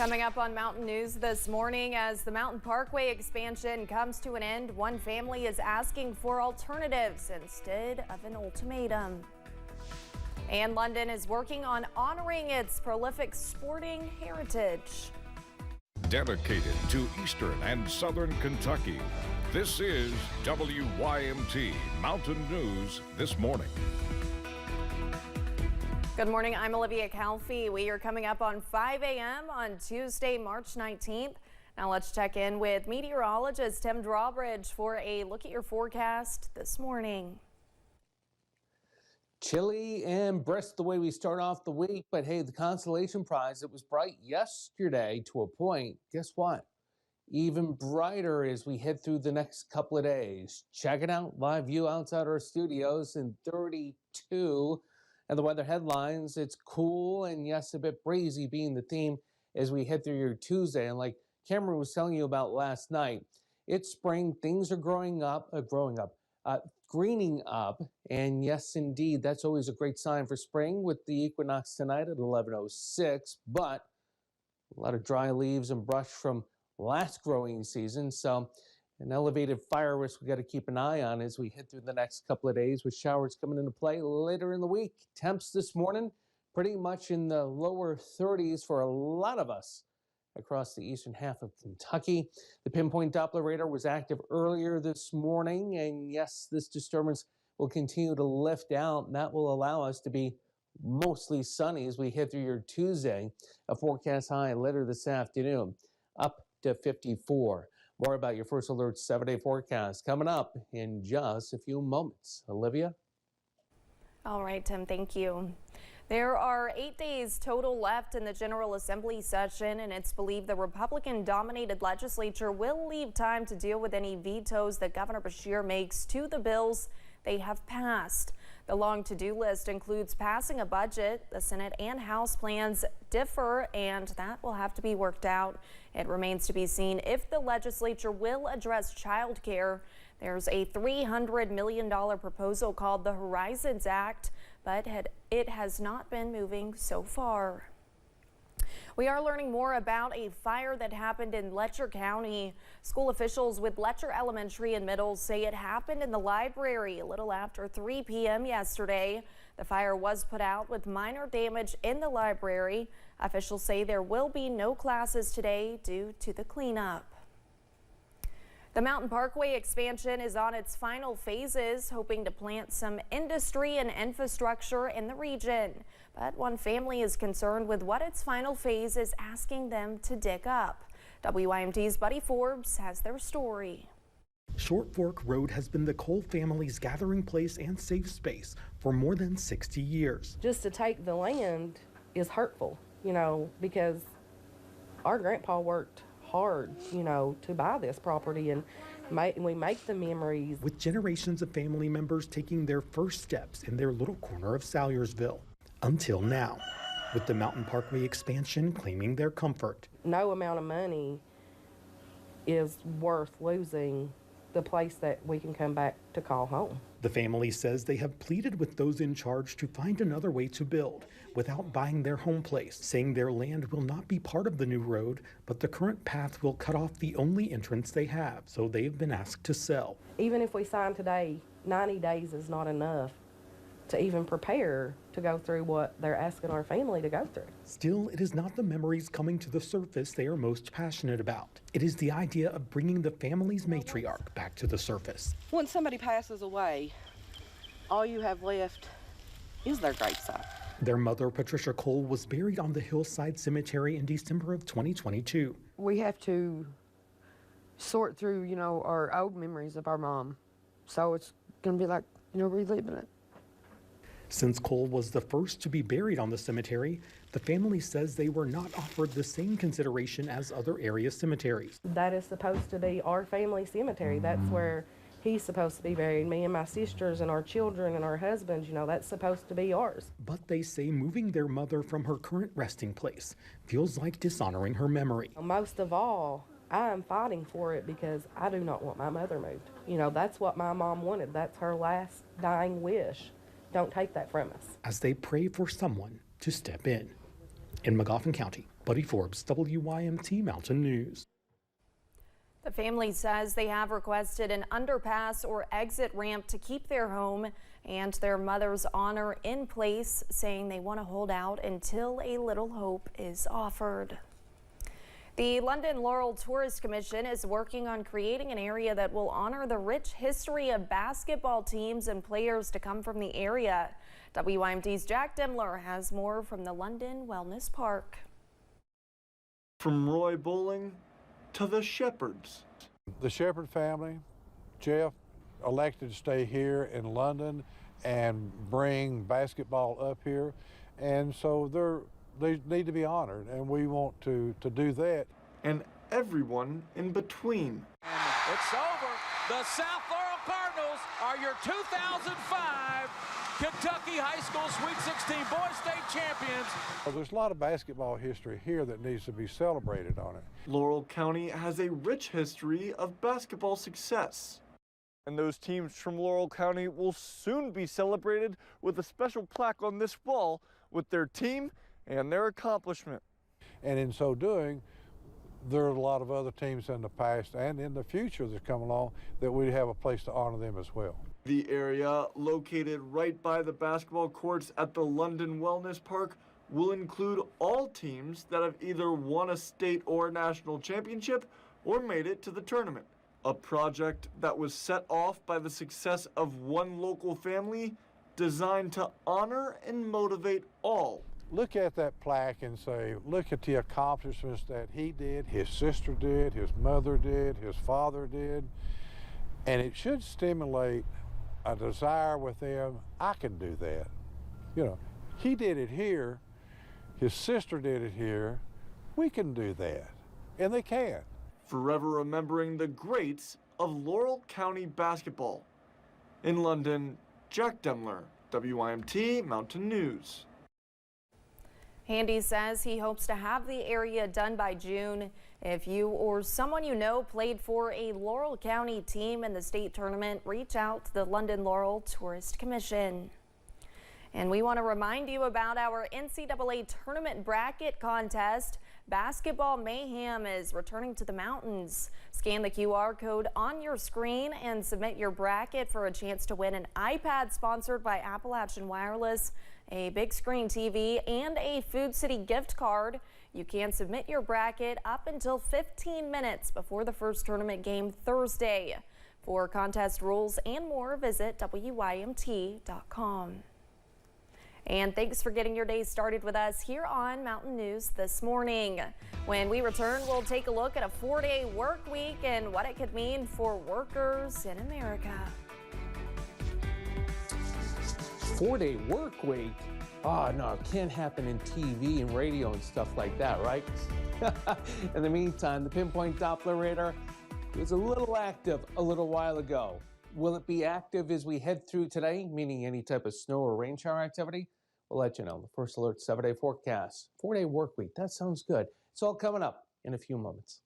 Coming up on Mountain News this morning, as the Mountain Parkway expansion comes to an end, one family is asking for alternatives instead of an ultimatum. And London is working on honoring its prolific sporting heritage. Dedicated to Eastern and Southern Kentucky, this is WYMT Mountain News this morning. Good morning, I'm Olivia Calfee. We are coming up on 5 a.m. on Tuesday, March 19th. Now let's check in with meteorologist Tim Drawbridge for a look at your forecast this morning. Chilly and brisk the way we start off the week, but hey, the consolation prize, it was bright yesterday to a point. Guess what? Even brighter as we head through the next couple of days. Check it out, live view outside our studios in 32. And the weather headlines, it's cool and yes, a bit breezy being the theme as we head through your Tuesday. And like Cameron was telling you about last night, it's spring, things are greening up. And yes, indeed, that's always a great sign for spring with the equinox tonight at 11:06. But a lot of dry leaves and brush from last growing season. So an elevated fire risk we got to keep an eye on as we head through the next couple of days with showers coming into play later in the week. Temps this morning pretty much in the lower 30s for a lot of us across the eastern half of Kentucky. The pinpoint Doppler radar was active earlier this morning, and yes, this disturbance will continue to lift out, and that will allow us to be mostly sunny as we head through your Tuesday. A forecast high later this afternoon, up to 54. More about your first alert 7-day forecast coming up in just a few moments. Olivia? All right, Tim, thank you. There are 8 days total left in the General Assembly session, and it's believed the Republican-dominated legislature will leave time to deal with any vetoes that Governor Beshear makes to the bills they have passed. The long to-do list includes passing a budget. The Senate and House plans differ, and that will have to be worked out. It remains to be seen if the legislature will address child care. There's a $300 million proposal called the Horizons Act, but it has not been moving so far. We are learning more about a fire that happened in Letcher County. School officials with Letcher Elementary and Middle say it happened in the library a little after 3 p.m. yesterday. The fire was put out with minor damage in the library. Officials say there will be no classes today due to the cleanup. The Mountain Parkway expansion is on its final phases, hoping to plant some industry and infrastructure in the region. But one family is concerned with what its final phase is asking them to dig up. WYMT's Buddy Forbes has their story. Short Fork Road has been the Cole family's gathering place and safe space for more than 60 years. Just to take the land is hurtful, because our grandpa worked hard, to buy this property, and we make the memories. With generations of family members taking their first steps in their little corner of Salyersville. Until now, with the Mountain Parkway expansion claiming their comfort. No amount of money is worth losing the place that we can come back to call home. The family says they have pleaded with those in charge to find another way to build without buying their home place, saying their land will not be part of the new road, but the current path will cut off the only entrance they have, so they've been asked to sell. Even if we sign today, 90 days is not enough to even prepare to go through what they're asking our family to go through. Still, it is not the memories coming to the surface they are most passionate about. It is the idea of bringing the family's matriarch back to the surface. When somebody passes away, all you have left is their gravesite. Their mother, Patricia Cole, was buried on the Hillside Cemetery in December of 2022. We have to sort through, our old memories of our mom. So it's going to be like, reliving it. Since Cole was the first to be buried on the cemetery, the family says they were not offered the same consideration as other area cemeteries. That is supposed to be our family cemetery. That's where he's supposed to be buried. Me and my sisters and our children and our husbands, that's supposed to be ours. But they say moving their mother from her current resting place feels like dishonoring her memory. Most of all, I am fighting for it because I do not want my mother moved. That's what my mom wanted. That's her last dying wish. Don't take that from us. As they pray for someone to step in. In Magoffin County, Buddy Forbes, WYMT Mountain News. The family says they have requested an underpass or exit ramp to keep their home and their mother's honor in place, saying they want to hold out until a little hope is offered. The London Laurel Tourist Commission is working on creating an area that will honor the rich history of basketball teams and players to come from the area. WYMT's Jack Demler has more from the London Wellness Park. From Roy Bowling to the Shepherds. The Shepherd family, Jeff, elected to stay here in London and bring basketball up here, and so they need to be honored, and we want to do that. And everyone in between. And it's over. The South Laurel Cardinals are your 2005 Kentucky High School Sweet 16 Boys State Champions. Well, there's a lot of basketball history here that needs to be celebrated on it. Laurel County has a rich history of basketball success. And those teams from Laurel County will soon be celebrated with a special plaque on this wall with their team and their accomplishment. And in so doing, there are a lot of other teams in the past and in the future that come along that we have a place to honor them as well. The area, located right by the basketball courts at the London Wellness Park, will include all teams that have either won a state or national championship or made it to the tournament. A project that was set off by the success of one local family, designed to honor and motivate all. Look at that plaque and say, look at the accomplishments that he did, his sister did, his mother did, his father did, and it should stimulate a desire with them. I can do that. You know, he did it here, his sister did it here, we can do that, and they can. Forever remembering the greats of Laurel County basketball. In London, Jack Demler, WYMT Mountain News. Handy says he hopes to have the area done by June. If you or someone you know played for a Laurel County team in the state tournament, reach out to the London Laurel Tourist Commission. And we want to remind you about our NCAA tournament bracket contest. Basketball Mayhem is returning to the mountains. Scan the QR code on your screen and submit your bracket for a chance to win an iPad sponsored by Appalachian Wireless, a big screen TV, and a Food City gift card. You can submit your bracket up until 15 minutes before the first tournament game Thursday. For contest rules and more, visit WYMT.com. And thanks for getting your day started with us here on Mountain News this morning. When we return, we'll take a look at a 4-day work week and what it could mean for workers in America. 4-day work week? Oh, no, it can't happen in TV and radio and stuff like that, right? In the meantime, the Pinpoint Doppler radar was a little active a little while ago. Will it be active as we head through today, meaning any type of snow or rain shower activity? We'll let you know. The First Alert 7-day forecast. 4-day work week. That sounds good. It's all coming up in a few moments.